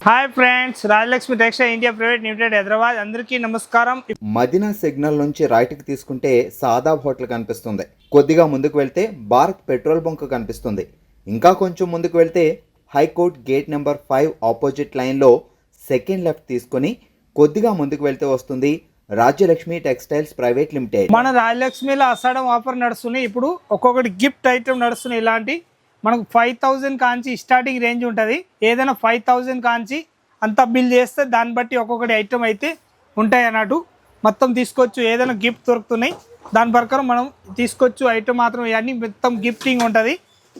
Hi friends, Rajalakshmi textile India private limited Hyderabad. అందరికీ నమస్కారం. Madina signal నుంచి రైట్కి తీసుకుంటే సాదాబ్ హోటల్ కనిపిస్తుంది. కొద్దిగా ముందుకు వెళ్తే భారత్ పెట్రోల్ బంక్ కనిపిస్తుంది. ఇంకా కొంచెం ముందుకు వెళ్తే హైకోర్ట్ గేట్ నెంబర్ 5 ఆపోజిట్ లైన్లో సెకండ్ లెఫ్ట్ తీసుకొని కొద్దిగా ముందుకు వెళ్తే వస్తుంది రాజ్యలక్ష్మి టెక్స్టైల్స్ ప్రైవేట్ లిమిటెడ్. మన రాజలక్ష్మిలో అసాడం ఆఫర్ నడుస్తున్నాయి. ఇప్పుడు ఒక్కొక్కటి గిఫ్ట్ ఐటమ్ నడుస్తున్నాయి. ఇలాంటి మనకు 5000 కాంచి స్టార్టింగ్ రేంజ్ ఉంటుంది. ఏదైనా 5000 కాంచి అంతా బిల్ చేస్తే దాన్ని బట్టి ఒక్కొక్కటి ఐటమ్ అయితే ఉంటాయి అన్నట్టు. మొత్తం తీసుకోవచ్చు. ఏదైనా గిఫ్ట్ దొరుకుతున్నాయి, దాని ప్రకారం మనం తీసుకోవచ్చు. ఐటమ్ మాత్రం ఇవన్నీ మొత్తం గిఫ్టింగ్ ఉంటుంది.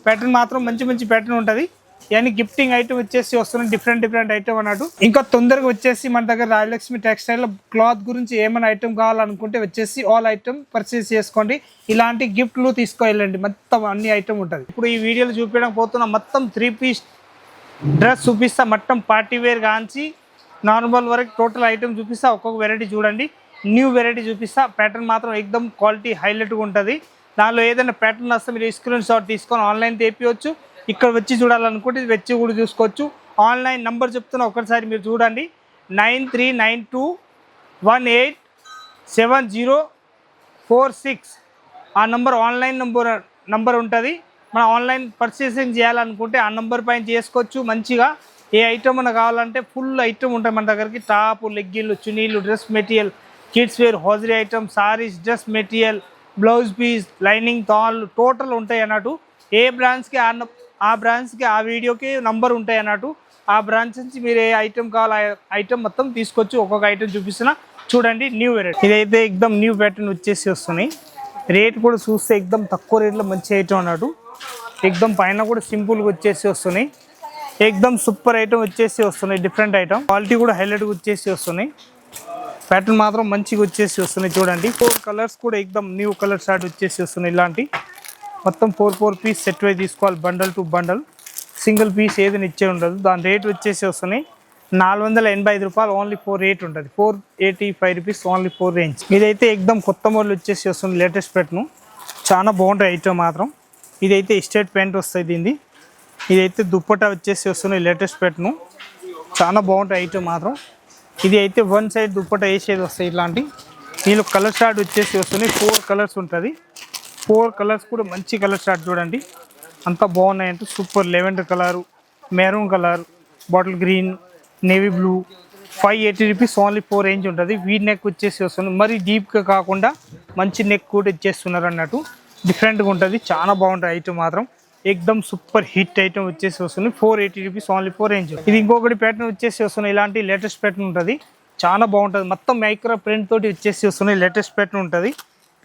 ప్యాటర్న్ మాత్రం మంచి మంచి ప్యాటర్న్ ఉంటుంది. ఇవన్నీ గిఫ్టింగ్ ఐటమ్ వచ్చేసి వస్తున్నాయి. డిఫరెంట్ ఐటమ్ అన్నట్టు. ఇంకా తొందరగా వచ్చేసి మన దగ్గర రాజలక్ష్మి టెక్స్టైల్ క్లాత్ గురించి ఏమైనా ఐటమ్ కావాలనుకుంటే వచ్చేసి ఆల్ ఐటమ్ పర్చేస్ చేసుకోండి. ఇలాంటి గిఫ్ట్లు తీసుకెళ్ళండి. మొత్తం అన్ని ఐటమ్ ఉంటుంది. ఇప్పుడు ఈ వీడియోలో చూపించడం పోతున్నా. మొత్తం 3 పీస్ డ్రెస్ చూపిస్తా. మొత్తం పార్టీ వేర్ కాంచి నార్మల్ వరకు టోటల్ ఐటమ్ చూపిస్తా. ఒక్కొక్క వెరైటీ చూడండి. న్యూ వెరైటీ చూపిస్తా. ప్యాటర్న్ మాత్రం ఎక్దమ్ క్వాలిటీ హైలైట్గా ఉంటుంది. దానిలో ఏదైనా ప్యాటర్న్ వస్తే మీరు స్క్రీన్ షాట్ తీసుకొని ఆన్లైన్ తెప్పివచ్చు. ఇక్కడ వచ్చి చూడాలనుకుంటే వచ్చి కూడా చూసుకోవచ్చు. ఆన్లైన్ నంబర్ చెప్తున్నా, ఒకసారి మీరు చూడండి. 9392187046 ఆ నంబర్ ఆన్లైన్ నంబర్ ఉంటుంది. మనం ఆన్లైన్ పర్చేసింగ్ చేయాలనుకుంటే ఆ నంబర్ పైన చేసుకోవచ్చు. మంచిగా ఏ ఐటమ్ మనకు కావాలంటే ఫుల్ ఐటమ్ ఉంటాయి మన దగ్గరికి. టాపు, లెగ్గిన్లు, చున్నీలు, dress material, kids wear, hosiery item, saris, dress material, blouse piece, lining, తాళ్ళు టోటల్ ఉంటాయి అన్నట్టు. ఏ బ్రాంచ్కి ఆ బ్రాంచ్కి ఆ వీడియోకి నంబర్ ఉంటాయి అన్నట్టు. ఆ బ్రాంచ్ నుంచి మీరు ఏ ఐటమ్ కావాలో ఐటమ్ మొత్తం తీసుకొచ్చి ఒక్కొక్క ఐటమ్ చూపిస్తున్నా చూడండి. న్యూ వెరైటీ ఇదైతే ఎక్దమ్ న్యూ ప్యాటర్న్ వచ్చేసి వస్తున్నాయి. రేట్ కూడా చూస్తే ఎక్దమ్ తక్కువ రేట్లో మంచి ఐటమ్ అన్నట్టు. ఎక్దమ్ పైన కూడా సింపుల్గా వచ్చేసి వస్తున్నాయి. ఎక్దమ్ సూపర్ ఐటమ్ వచ్చేసి వస్తున్నాయి. డిఫరెంట్ ఐటమ్ క్వాలిటీ కూడా హైలైట్గా వచ్చేసి వస్తున్నాయి. ప్యాటర్న్ మాత్రం మంచిగా వచ్చేసి వస్తున్నాయి చూడండి. 4 కలర్స్ కూడా ఎక్దమ్ న్యూ కలర్ స్టార్ట్ వచ్చేసి వస్తున్నాయి. ఇలాంటి మొత్తం 4 పీస్ సెట్ వై తీసుకోవాలి. Bundle to bundle, single piece ఏదైనా ఇచ్చే ఉండదు. దాని రేట్ వచ్చేసి వస్తున్నాయి 485 రూపాయలు. ఓన్లీ 4 రేట్ ఉంటుంది. 485 రూపీస్ ఓన్లీ 4 రేంజ్. ఇదైతే ఎక్దమ్ కొత్త మోడల్ వచ్చేసి వస్తుంది. లేటెస్ట్ ప్యాటర్న్ చాలా బాగుంటుంది ఐటమ్ మాత్రం. ఇదైతే స్ట్రేట్ ప్యాంట్ వస్తుంది. దీన్ని ఇదైతే దుప్పటా వచ్చేసి వస్తున్నాయి. లేటెస్ట్ ప్యాటర్న్ చాలా బాగుంటుంది ఐటమ్ మాత్రం. ఇది అయితే 1 సైడ్ దుప్పటా వేసేది వస్తాయి. ఇలాంటి దీనిలో కలర్ షార్ట్ వచ్చేసి వస్తున్నాయి. 4 కలర్స్ ఉంటుంది. 4 కలర్స్ కూడా మంచి కలర్ షార్ట్ చూడండి. అంతా బాగున్నాయంటే super. Lavender colour, maroon colour, bottle green, navy blue. 580 rupees only 4 range ఉంటుంది. వీ నెక్ వచ్చేసి వస్తుంది. మరి డీప్గా కాకుండా మంచి నెక్ కూడా ఇచ్చేస్తున్నారు అన్నట్టు. డిఫరెంట్గా ఉంటుంది. చాలా బాగుంటుంది ఐటమ్ మాత్రం. ఎక్దమ్ సూపర్ హిట్ ఐటమ్ వచ్చేసి వస్తుంది. 480 రూపీస్ ఓన్లీ 4 రేంజ్. ఇది ఇంకొకటి ప్యాటర్న్ వచ్చేసి వస్తున్నాయి. ఇలాంటి లేటెస్ట్ ప్యాటర్న్ ఉంటుంది. చాలా బాగుంటుంది. మొత్తం మైక్రో ప్రింట్ తోటి వచ్చేసి వస్తున్నాయి. లేటెస్ట్ ప్యాటర్న్ ఉంటుంది.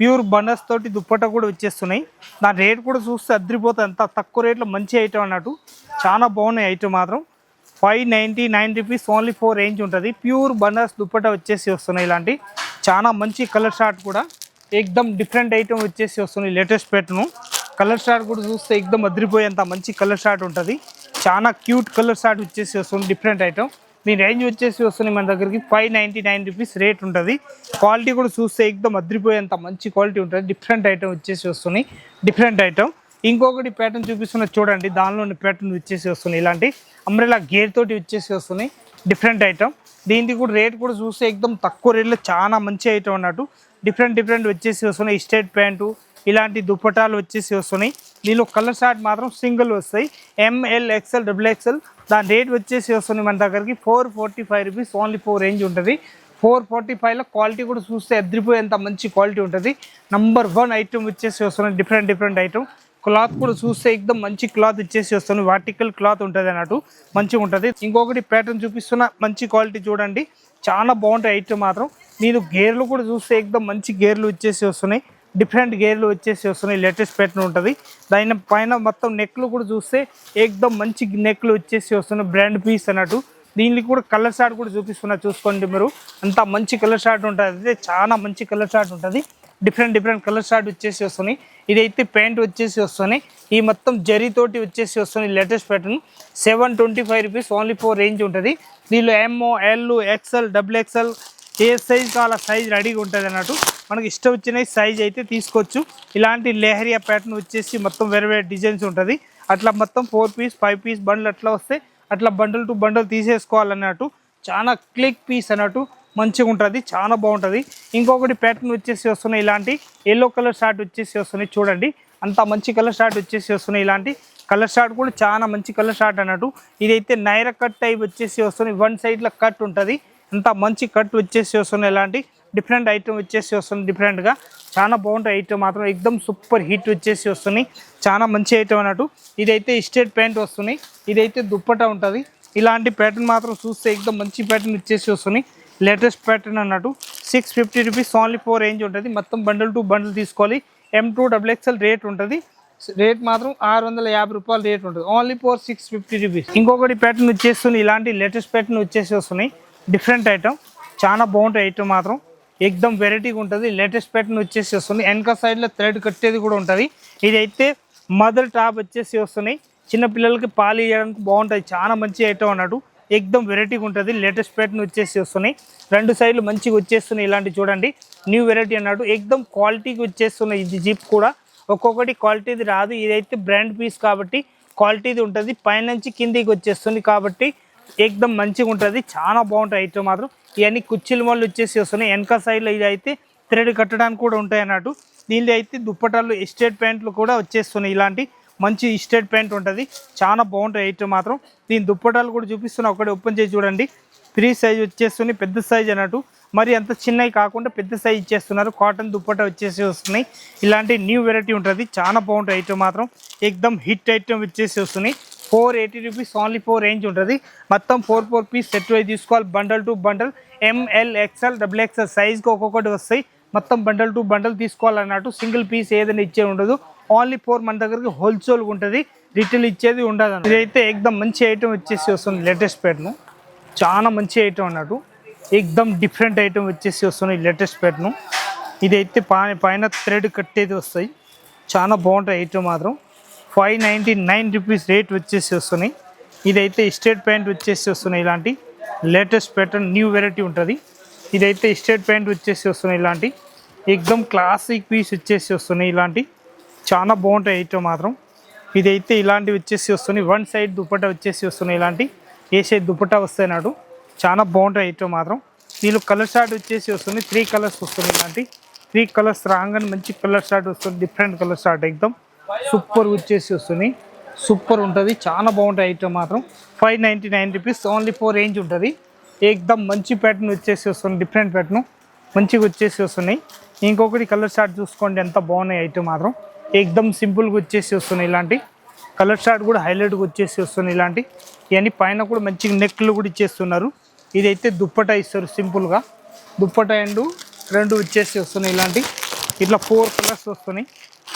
ప్యూర్ బనర్స్ తోటి దుప్పట కూడా వచ్చేస్తున్నాయి. దాని రేట్ కూడా చూస్తే అద్దరిపోతుంది. అంత తక్కువ రేట్లో మంచి ఐటమ్ అన్నట్టు. చాలా బాగున్నాయి ఐటమ్ మాత్రం. 599 రూపీస్ ఓన్లీ 4 రేంజ్ ఉంటుంది. ప్యూర్ బనర్స్ దుప్పట వచ్చేసి వస్తున్నాయి. ఇలాంటి చాలా మంచి కలర్ షార్ట్ కూడా ఎక్దమ్ డిఫరెంట్ ఐటమ్ వచ్చేసి వస్తున్నాయి. లేటెస్ట్ ప్యాటర్న్ కలర్ షార్ట్ కూడా చూస్తే ఎక్దమ్ అద్దరిపోయేంత మంచి కలర్ షార్ట్ ఉంటుంది. చాలా క్యూట్ కలర్ షార్ట్ వచ్చేసి వస్తుంది. Different item. దీని రేంజ్ వచ్చేసి వస్తుంది మన దగ్గరికి 599 రూపీస్ రేట్ ఉంటుంది. క్వాలిటీ కూడా చూస్తే ఎక్దమ్ అద్దరిపోయేంత మంచి క్వాలిటీ ఉంటుంది. డిఫరెంట్ ఐటమ్ వచ్చేసి వస్తున్నాయి. Different item. ఇంకొకటి ప్యాటర్న్ చూపిస్తున్నా చూడండి. దానిలోని ప్యాటర్న్ వచ్చేసి వస్తున్నాయి. ఇలాంటి అంబ్రెలా గేర్ తోటి వచ్చేసి వస్తున్నాయి. Different item. దీనికి కూడా రేట్ కూడా చూస్తే ఎక్దమ్ తక్కువ రేట్లో చాలా మంచి ఐటమ్ అన్నట్టు. డిఫరెంట్ వచ్చేసి వస్తున్నాయి. స్ట్రేట్ ప్యాంటు, ఇలాంటి దుప్పటాలు వచ్చేసి వస్తున్నాయి. దీనిలో కలర్ షార్ట్ మాత్రం సింగిల్ వస్తాయి. ML, XL, XXL. దాని రేట్ వచ్చేసి వస్తుంది మన దగ్గరికి 445 రూపీస్ ఓన్లీ 4 రేంజ్ ఉంటుంది. 445లో క్వాలిటీ కూడా చూస్తే అద్దరిపోయేంత మంచి క్వాలిటీ ఉంటుంది. నంబర్ 1 ఐటమ్ వచ్చేసి వస్తుంది. Different item. క్లాత్ కూడా చూస్తే ఎక్దమ్ మంచి క్లాత్ వచ్చేసి వస్తుంది. వర్టికల్ క్లాత్ ఉంటుంది అన్నట్టు. మంచిగా ఉంటుంది. ఇంకొకటి ప్యాటర్న్ చూపిస్తున్న మంచి క్వాలిటీ చూడండి. చాలా బాగుంటాయి ఐటమ్ మాత్రం. నేను గేర్లు కూడా చూస్తే ఎక్దమ్ మంచి గేర్లు వచ్చేసి వస్తున్నాయి. డిఫరెంట్ గేర్లు వచ్చేసి వస్తున్నాయి. లేటెస్ట్ ప్యాటర్న్ ఉంటుంది. దాని పైన మొత్తం నెక్లు కూడా చూస్తే ఎక్దమ్ మంచి నెక్లు వచ్చేసి వస్తున్నాయి. బ్రాండ్ పీస్ అన్నట్టు. దీనికి కూడా కలర్ షార్ట్ కూడా చూపిస్తున్నా చూసుకోండి మీరు. అంత మంచి కలర్ షార్ట్ ఉంటుంది. అయితే చాలా మంచి కలర్ షార్ట్ ఉంటుంది. డిఫరెంట్ కలర్ షార్ట్ వచ్చేసి వస్తున్నాయి. ఇదైతే ప్యాంట్ వచ్చేసి వస్తున్నాయి. ఈ మొత్తం జరీతోటి వచ్చేసి వస్తున్నాయి. Latest pattern 725 rupees only 4 range ఉంటుంది. దీనిలో MO, L, XL, XXL ఏ సైజ్ కావాలో సైజ్ రెడీగా ఉంటుంది అన్నట్టు. మనకి ఇష్టం వచ్చిన సైజ్ అయితే తీసుకోవచ్చు. ఇలాంటి లెహరియా ప్యాటర్న్ వచ్చేసి మొత్తం వేరే డిజైన్స్ ఉంటుంది. అట్లా మొత్తం 4 పీస్ 5 పీస్ బండ్లు అట్లా వస్తే అట్లా బండల్ టు బండల్ తీసేసుకోవాలన్నట్టు. చాలా క్లిక్ పీస్ అన్నట్టు మంచిగా ఉంటుంది, చాలా బాగుంటుంది. ఇంకొకటి ప్యాటర్న్ వచ్చేసి వస్తున్నాయి ఇలాంటి ఎల్లో కలర్ షార్ట్ వచ్చేసి వస్తున్నాయి చూడండి. అంత మంచి కలర్ షార్ట్ వచ్చేసి వస్తున్నాయి. ఇలాంటి కలర్ షార్ట్ కూడా చాలా మంచి కలర్ షార్ట్ అన్నట్టు. ఇదైతే నైరా కట్ టైప్ వచ్చేసి వస్తున్నాయి, వన్ సైడ్లో కట్ ఉంటుంది. అంత మంచి కట్ వచ్చేసి వస్తున్నాయి. ఇలాంటి డిఫరెంట్ ఐటమ్ వచ్చేసి వస్తుంది, డిఫరెంట్గా చాలా బాగుంటాయి ఐటమ్ మాత్రం. ఎక్దమ్ సూపర్ హిట్ వచ్చేసి వస్తున్నాయి, చాలా మంచి ఐటమ్ అన్నట్టు. ఇదైతే స్ట్రేట్ ప్యాంట్ వస్తున్నాయి, ఇదైతే దుప్పటా ఉంటుంది. ఇలాంటి ప్యాటర్న్ మాత్రం చూస్తే ఎక్దమ్ మంచి ప్యాటర్న్ వచ్చేసి వస్తున్నాయి. లేటెస్ట్ ప్యాటర్న్ అన్నట్టు. 650 రూపీస్ ఓన్లీ 4 రేంజ్ ఉంటుంది. మొత్తం బండల్ టు బండల్ తీసుకోవాలి. M2 XXL రేట్ ఉంటుంది. రేట్ మాత్రం 650 రూపాయలు రేట్ ఉంటుంది, ఓన్లీ ఫర్ 650 రూపీస్. ఇంకొకటి ప్యాటర్న్ వచ్చేస్తుంది, ఇలాంటి లేటెస్ట్ ప్యాటర్న్ వచ్చేసి వస్తున్నాయి. డిఫరెంట్ ఐటమ్, చాలా బాగుంటాయి ఐటమ్ మాత్రం. ఎక్దమ్ వెరైటీగా ఉంటుంది. లేటెస్ట్ ప్యాటర్న్ వచ్చేసి వస్తుంది. వెనక సైడ్లో థ్రెడ్ కట్టేది కూడా ఉంటుంది. ఇదైతే మదర్ టాప్ వచ్చేసి వస్తున్నాయి. చిన్న పిల్లలకి పాలు ఇవ్వడానికి బాగుంటుంది, చాలా మంచి ఐటమ్ అన్నట్టు. ఎక్దమ్ వెరైటీగా ఉంటుంది. లేటెస్ట్ ప్యాటర్న్ వచ్చేసి వస్తున్నాయి. రెండు సైడ్లు మంచిగా వచ్చేస్తున్నాయి. ఇలాంటి చూడండి, న్యూ వెరైటీ అన్నట్టు. ఎక్దమ్ క్వాలిటీకి వచ్చేస్తున్నాయి. ఇది జిప్ కూడా ఒక్కొక్కటి క్వాలిటీది రాదు. ఇదైతే బ్రాండ్ పీస్ కాబట్టి క్వాలిటీది ఉంటుంది. పైనుంచి కిందికి వచ్చేస్తుంది కాబట్టి ఎక్దమ్ మంచిగా ఉంటుంది, చాలా బాగుంటాయి ఐటమ్ మాత్రం. ఇవన్నీ కుర్చీల వాళ్ళు వచ్చేసి వస్తున్నాయి. వెనక సైడ్లో ఇది అయితే థ్రెడ్ కట్టడానికి కూడా ఉంటాయి అన్నట్టు. దీనిలో అయితే దుప్పటాలు స్ట్రేట్ ప్యాంట్లు కూడా వచ్చేస్తున్నాయి. ఇలాంటి మంచి స్ట్రేట్ ప్యాంట్ ఉంటుంది, చాలా బాగుంటాయి ఐటమ్ మాత్రం. దీని దుప్పటాలు కూడా చూపిస్తున్నా, ఒకటి ఓపెన్ చేసి చూడండి. 3 సైజ్ వచ్చేస్తున్నాయి, పెద్ద సైజ్ అన్నట్టు. మరి అంత చిన్నవి కాకుండా పెద్ద సైజ్ ఇచ్చేస్తున్నారు. కాటన్ దుప్పటా వచ్చేసి వస్తున్నాయి. ఇలాంటి న్యూ వెరైటీ ఉంటుంది, చాలా బాగుంటాయి ఐటమ్ మాత్రం. ఎక్దమ్ హిట్ ఐటమ్ వచ్చేసి వస్తున్నాయి. 480 రూపీస్ ఓన్లీ 4 రేంజ్ ఉంటుంది. మొత్తం 4 పీస్ సెట్ వైజ్ తీసుకోవాలి. Bundle to bundle ML XL XXL సైజ్కి ఒక్కొక్కటి వస్తాయి. మొత్తం బండల్ టు బండల్ తీసుకోవాలన్నట్టు. సింగిల్ పీస్ ఏదైనా ఇచ్చే ఉండదు. ఓన్లీ 4 మన దగ్గరికి హోల్సేల్గా ఉంటుంది, రిటైల్ ఇచ్చేది ఉండదు. ఇదైతే ఎక్దమ్ మంచి ఐటమ్ వచ్చేసి వస్తుంది. లేటెస్ట్ ప్యాటర్న్, చాలా మంచి ఐటమ్ అన్నట్టు. ఎక్దమ్ డిఫరెంట్ ఐటమ్ వచ్చేసి వస్తున్నాయి. Latest pattern. ఇదైతే పైన థ్రెడ్ కట్టేది వస్తాయి, చాలా బాగుంటాయి ఐటమ్ మాత్రం. 599 రూపీస్ రేట్ వచ్చేసి వస్తున్నాయి. ఇదైతే స్ట్రేట్ ప్యాంట్ వచ్చేసి వస్తున్నాయి. ఇలాంటి లేటెస్ట్ ప్యాటర్న్ న్యూ వెరైటీ ఉంటుంది. ఇదైతే స్ట్రేట్ ప్యాంట్ వచ్చేసి వస్తున్నాయి. ఇలాంటి ఎక్దమ్ క్లాసిక్ పీస్ వచ్చేసి వస్తున్నాయి. ఇలాంటి చాలా బాగుంటాయి ఐటమ్ మాత్రం. ఇదైతే ఇలాంటివి వచ్చేసి వస్తున్నాయి. వన్ సైడ్ దుప్పటా వచ్చేసి వస్తున్నాయి. ఇలాంటి ఏ సైడ్ దుప్పటా వస్తాయి నాడు, చాలా బాగుంటాయి ఐటమ్ మాత్రం. దీనిలో కలర్ షార్ట్ వచ్చేసి వస్తుంది. 3 కలర్స్ వస్తున్నాయి. ఇలాంటి 3 కలర్స్ రాగానే మంచి కలర్ షార్ట్ వస్తుంది. డిఫరెంట్ కలర్ షార్ట్ ఎక్దమ్ సూపర్ వచ్చేసి వస్తుంది, సూపర్ ఉంటుంది, చాలా బాగుంటాయి ఐటమ్ మాత్రం. 599 రూపీస్ ఓన్లీ 4 రేంజ్ ఉంటుంది. ఎక్దమ్ మంచి ప్యాటర్న్ వచ్చేసి వస్తుంది. డిఫరెంట్ ప్యాటర్న్ మంచిగా వచ్చేసి వస్తున్నాయి. ఇంకొకటి కలర్ షార్ట్ చూసుకోండి, ఎంత బాగున్నాయి ఐటమ్ మాత్రం. ఎక్దమ్ సింపుల్గా వచ్చేసి వస్తున్నాయి. ఇలాంటి కలర్ షార్ట్ కూడా హైలైట్గా వచ్చేసి వస్తున్నాయి. ఇలాంటి ఇవన్నీ పైన కూడా మంచిగా నెక్లు కూడా ఇచ్చేస్తున్నారు. ఇదైతే దుప్పటా ఇస్తారు సింపుల్గా. దుప్పటా అండ్ 2 వచ్చేసి వస్తున్నాయి. ఇలాంటి ఇట్లా 4 కలర్స్ వస్తున్నాయి.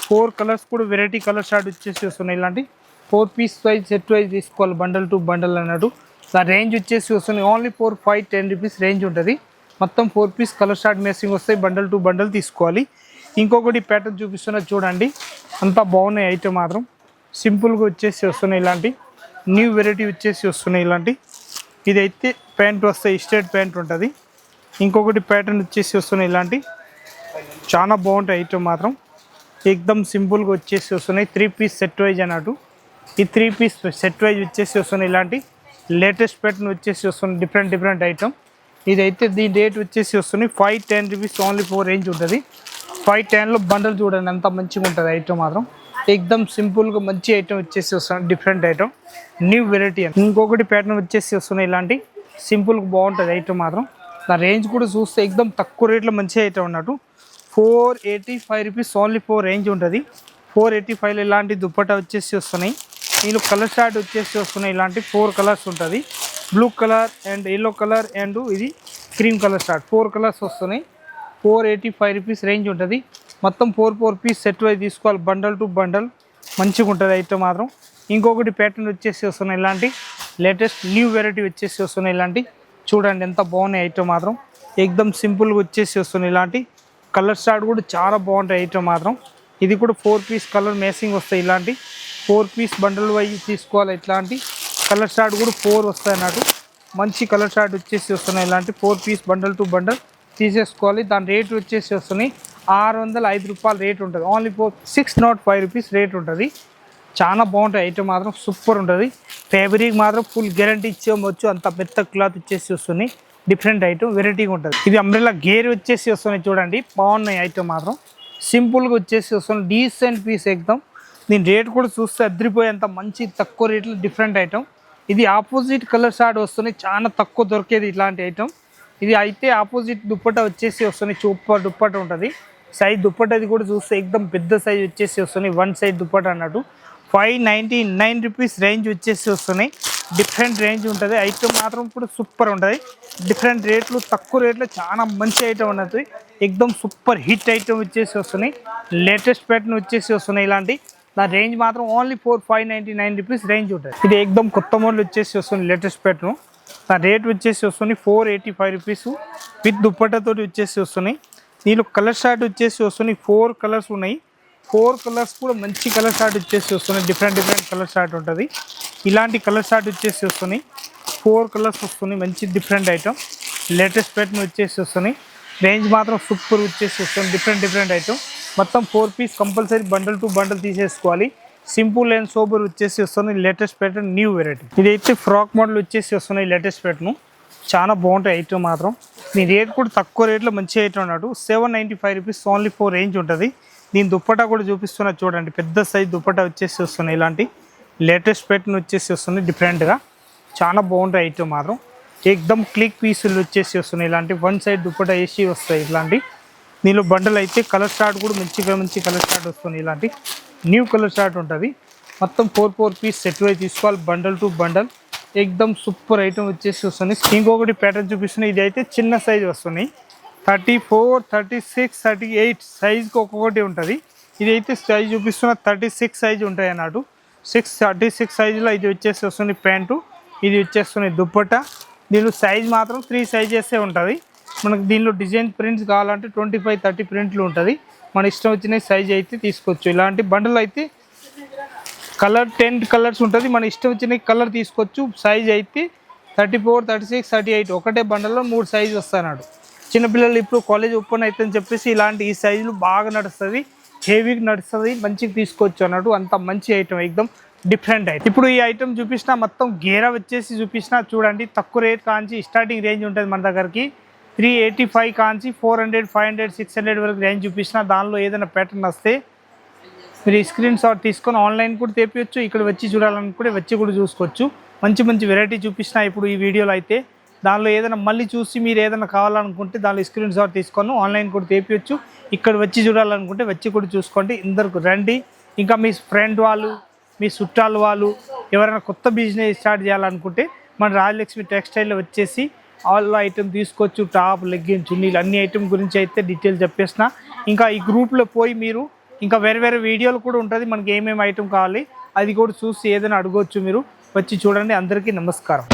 4 కలర్స్ కూడా వెరైటీ కలర్ షార్ట్ వచ్చేసి వస్తున్నాయి. ఇలాంటి 4 పీస్ వైజ్ సెట్ వైజ్ తీసుకోవాలి, బండల్ టు బండల్ అన్నట్టు. దాని రేంజ్ వచ్చేసి వస్తున్నాయి. ఓన్లీ 510 రూపీస్ రేంజ్ ఉంటుంది. మొత్తం 4 పీస్ కలర్ షార్ట్ మేసింగ్ వస్తాయి. బండల్ టు బండల్ తీసుకోవాలి. ఇంకొకటి ప్యాటర్న్ చూపిస్తున్నా చూడండి, అంతా బాగున్నాయి ఐటమ్ మాత్రం. సింపుల్గా వచ్చేసి వస్తున్నాయి. ఇలాంటి న్యూ వెరైటీ వచ్చేసి వస్తున్నాయి. ఇలాంటి ఇదైతే ప్యాంట్ వస్తాయి, స్ట్రేట్ ప్యాంట్ ఉంటుంది. ఇంకొకటి ప్యాటర్న్ వచ్చేసి వస్తున్నాయి. ఇలాంటి చాలా బాగుంటాయి ఐటమ్ మాత్రం. ఎక్దమ్ సింపుల్గా వచ్చేసి వస్తున్నాయి. 3 పీస్ సెట్ వైజ్ అన్నట్టు. ఈ 3 పీస్ సెట్ వైజ్ వచ్చేసి వస్తున్నాయి. ఇలాంటి లేటెస్ట్ ప్యాటర్న్ వచ్చేసి వస్తుంది. Different item. ఇదైతే దీని రేట్ వచ్చేసి వస్తుంది 510 రూపీస్ ఓన్లీ 4 రేంజ్ ఉంటుంది. 510లో బండల్ చూడండి, అంత మంచిగా ఉంటుంది ఐటమ్ మాత్రం. ఎక్దమ్ సింపుల్గా మంచి ఐటమ్ వచ్చేసి వస్తుంది. Different item, new variety. ఇంకొకటి ప్యాటర్న్ వచ్చేసి వస్తున్నాయి. ఇలాంటి సింపుల్గా బాగుంటుంది ఐటమ్ మాత్రం. నా రేంజ్ కూడా చూస్తే ఎక్దమ్ తక్కువ రేట్లో మంచి ఐటమ్ అన్నట్టు. 485 రూపీస్ ఓన్లీ 4 రేంజ్ ఉంటుంది. 485లో ఇలాంటి దుప్పటా వచ్చేసి వస్తున్నాయి. దీనిలో కలర్ షార్ట్ వచ్చేసి వస్తున్నాయి. ఇలాంటి 4 కలర్స్ ఉంటుంది. Blue colour and yellow colour and ఇది క్రీమ్ కలర్ షార్ట్ 4 కలర్స్ వస్తున్నాయి. 485 రూపీస్ రేంజ్ ఉంటుంది. మొత్తం 4 పీస్ సెట్ వైజ్ తీసుకోవాలి, బండల్ టు బండల్ మంచిగా ఉంటుంది ఐటమ్ మాత్రం. ఇంకొకటి ప్యాటర్న్ వచ్చేసి వస్తున్నాయి. ఇలాంటి లేటెస్ట్ న్యూ వెరైటీ వచ్చేసి వస్తున్నాయి. ఇలాంటి చూడండి ఎంత బాగున్నాయి ఐటమ్ మాత్రం. ఎక్దమ్ సింపుల్గా వచ్చేసి వస్తున్నాయి. ఇలాంటి కలర్ షార్ట్ కూడా చాలా బాగుంటాయి ఐటమ్ మాత్రం. ఇది కూడా 4 పీస్ కలర్ మేసింగ్ వస్తాయి. ఇలాంటి 4 పీస్ బండల్ వైజ్ తీసుకోవాలి. ఇట్లాంటి కలర్ షార్ట్ కూడా 4 వస్తాయి అన్నట్టు. మంచి కలర్ షార్ట్ వచ్చేసి వస్తున్నాయి. ఇలాంటి 4 పీస్ బండల్ టు బండల్ తీసేసుకోవాలి. దాని రేట్ వచ్చేసి వస్తున్నాయి 605 రూపాయలు రేట్ ఉంటుంది. ఓన్లీ 605 రూపీస్ రేట్ ఉంటుంది. చాలా బాగుంటాయి ఐటమ్ మాత్రం సూపర్ ఉంటుంది. ఫ్యాబ్రిక్ మాత్రం ఫుల్ గ్యారంటీ ఇచ్చేయవచ్చు, అంత మెత్త క్లాత్ వచ్చేసి వస్తుంది. డిఫరెంట్ ఐటమ్ వెరైటీగా ఉంటుంది. ఇది అంబ్రెల్లా గేర్ వచ్చేసి వస్తున్నాయి చూడండి, బాగున్నాయి ఐటమ్ మాత్రం. సింపుల్గా వచ్చేసి వస్తుంది, డీసెంట్ పీస్ ఎగ్దాం. దీని రేట్ కూడా చూస్తే అదిరిపోయేంత మంచి తక్కువ రేట్లో డిఫరెంట్ ఐటమ్. ఇది ఆపోజిట్ కలర్ షార్ట్ వస్తున్నాయి, చాలా తక్కువ దొరికేది ఇలాంటి ఐటమ్. ఇది అయితే ఆపోజిట్ దుప్పట వచ్చేసి వస్తున్నాయి, సూపర్ దుప్పట ఉంటుంది. సైజ్ దుప్పటది కూడా చూస్తే ఎక్దమ్ పెద్ద సైజ్ వచ్చేసి వస్తున్నాయి, వన్ సైడ్ దుప్పట అన్నట్టు. 599 రూపీస్ రేంజ్ వచ్చేసి వస్తున్నాయి. డిఫరెంట్ రేంజ్ ఉంటుంది. ఐటమ్ మాత్రం కూడా సూపర్ ఉంటుంది. డిఫరెంట్ రేట్లు, తక్కువ రేట్లో చాలా మంచి ఐటమ్ ఉన్నది. ఎక్దమ్ సూపర్ హిట్ ఐటమ్ వచ్చేసి వస్తున్నాయి. లేటెస్ట్ ప్యాటర్న్ వచ్చేసి వస్తున్నాయి ఇలాంటి. దాని రేంజ్ మాత్రం ఓన్లీ 599 రూపీస్ రేంజ్ ఉంటుంది. ఇది ఎక్దమ్ కొత్త మోడల్ వచ్చేసి వస్తుంది, లేటెస్ట్ ప్యాటర్న్. దాని రేట్ వచ్చేసి వస్తుంది 485 రూపీస్ విత్ దుప్పట్టతోటి వచ్చేసి వస్తున్నాయి. దీనిలో కలర్ షార్ట్ వచ్చేసి వస్తున్నాయి, 4 కలర్స్ ఉన్నాయి. 4 కలర్స్ కూడా మంచి కలర్ షార్ట్ వచ్చేసి వస్తున్నాయి. డిఫరెంట్ కలర్ షార్ట్ ఉంటుంది. ఇలాంటి కలర్ షార్ట్ వచ్చేసి వస్తున్నాయి, 4 కలర్స్ వస్తున్నాయి. మంచి డిఫరెంట్ ఐటమ్, లేటెస్ట్ ప్యాటర్న్ వచ్చేసి వస్తున్నాయి. రేంజ్ మాత్రం సూపర్ వచ్చేసి వస్తుంది. Different item. మొత్తం 4 piece compulsory bundle to bundle తీసేసుకోవాలి. సింపుల్ అండ్ సోబర్ వచ్చేసి వస్తున్నాయి. Latest pattern, new variety. ఇదైతే ఫ్రాక్ మోడల్ వచ్చేసి వస్తున్నాయి, లేటెస్ట్ ప్యాటర్న్. చాలా బాగుంటాయి ఐటమ్ మాత్రం. దీని రేట్ కూడా తక్కువ రేట్లో మంచి ఐటమ్ అన్నట్టు. 795 రూపీస్ ఓన్లీ 4 రేంజ్ ఉంటుంది. దీని దుప్పటా కూడా చూపిస్తున్నా చూడండి, పెద్ద సైజ్ దుప్పటా వచ్చేసి వస్తున్నాయి. ఇలాంటి లేటెస్ట్ ప్యాటర్న్ వచ్చేసి వస్తుంది డిఫరెంట్గా. చాలా బాగుంటాయి ఐటమ్ మాత్రం. ఎక్దమ్ క్లిక్ పీసులు వచ్చేసి వస్తున్నాయి. ఇలాంటి వన్ సైడ్ దుప్పటా వేసి వస్తాయి ఇలాంటి. దీనిలో బండల్ అయితే కలర్ షార్ట్ కూడా మంచి కలర్ షార్ట్ వస్తుంది. ఇలాంటి న్యూ కలర్ షార్ట్ ఉంటుంది. మొత్తం 4 పీస్ సెట్ అయి తీసుకోవాలి, బండల్ టు బండల్. ఎక్దమ్ సూపర్ ఐటమ్ వచ్చేసి వస్తుంది. ఇంకొకటి ప్యాటర్న్ చూపిస్తున్నాయి. ఇది అయితే చిన్న సైజ్ వస్తున్నాయి, 34, 36, 38 సైజ్కి ఒక్కొక్కటి ఉంటుంది. ఇది అయితే సైజ్ చూపిస్తున్న 36 సైజ్ ఉంటాయి అన్నట్టు. 36 సైజులో ఇది వచ్చేసి వస్తుంది ప్యాంటు. ఇది వచ్చేస్తుంది దుప్పట. దీనిలో సైజ్ మాత్రం 3 సైజెసే ఉంటుంది. మనకు దీనిలో డిజైన్ ప్రింట్స్ కావాలంటే 25, 30 ప్రింట్లు ఉంటుంది. మన ఇష్టం వచ్చిన సైజ్ అయితే తీసుకోవచ్చు. ఇలాంటి బండలు అయితే కలర్ 10 కలర్స్ ఉంటుంది, మన ఇష్టం వచ్చిన కలర్ తీసుకోవచ్చు. సైజ్ అయితే 34, 36, 38 ఒకటే బండల్లో 3 సైజు వస్తాయన్నాడు. చిన్నపిల్లలు ఇప్పుడు కాలేజ్ ఓపెన్ అవుతుందని చెప్పేసి ఇలాంటి ఈ సైజులు బాగా నడుస్తుంది, హెవీగా నడుస్తుంది, మంచిగా తీసుకోవచ్చు అన్నట్టు. అంత మంచి ఐటమ్, ఎక్దమ్ డిఫరెంట్ ఐటమ్. ఇప్పుడు ఈ ఐటమ్ చూపించిన మొత్తం గేరా వచ్చేసి చూపించిన చూడండి. తక్కువ రేట్ కాంచి స్టార్టింగ్ రేంజ్ ఉంటుంది మన దగ్గరికి. 385 కాంచి 400, 500, 600 వరకు రేంజ్ చూపించిన. దానిలో ఏదైనా ప్యాటర్న్ వస్తే మీరు స్క్రీన్ షాట్ తీసుకొని ఆన్లైన్ కూడా తెప్పించచ్చు. ఇక్కడ వచ్చి చూడాలనుకుంటే వచ్చి కూడా చూసుకోవచ్చు. మంచి వెరైటీ చూపించిన ఇప్పుడు ఈ వీడియోలో అయితే. దానిలో ఏదైనా మళ్ళీ చూసి మీరు ఏదైనా కావాలనుకుంటే దానిలో స్క్రీన్ షాట్ తీసుకొని ఆన్లైన్ కూడా తెప్పించచ్చు. ఇక్కడ వచ్చి చూడాలనుకుంటే వచ్చి కూడా చూసుకోండి. ఇందరికి రండి. ఇంకా మీ ఫ్రెండ్ వాళ్ళు, మీ చుట్టాలు వాళ్ళు ఎవరైనా కొత్త బిజినెస్ స్టార్ట్ చేయాలనుకుంటే మన రాజలక్ష్మి టెక్స్టైల్లో వచ్చేసి ఆల్ ఐటమ్ తీసుకోవచ్చు. టాప్, లెగ్గిన్, చున్నీలు అన్ని ఐటమ్ గురించి అయితే డీటెయిల్ చెప్పేసిన. ఇంకా ఈ గ్రూప్లో పోయి మీరు ఇంకా వేరే వీడియోలు కూడా ఉంటుంది, మనకి ఏమేమి ఐటమ్ కావాలి అది కూడా చూసి ఏదైనా అడగవచ్చు. మీరు వచ్చి చూడండి. అందరికీ నమస్కారం.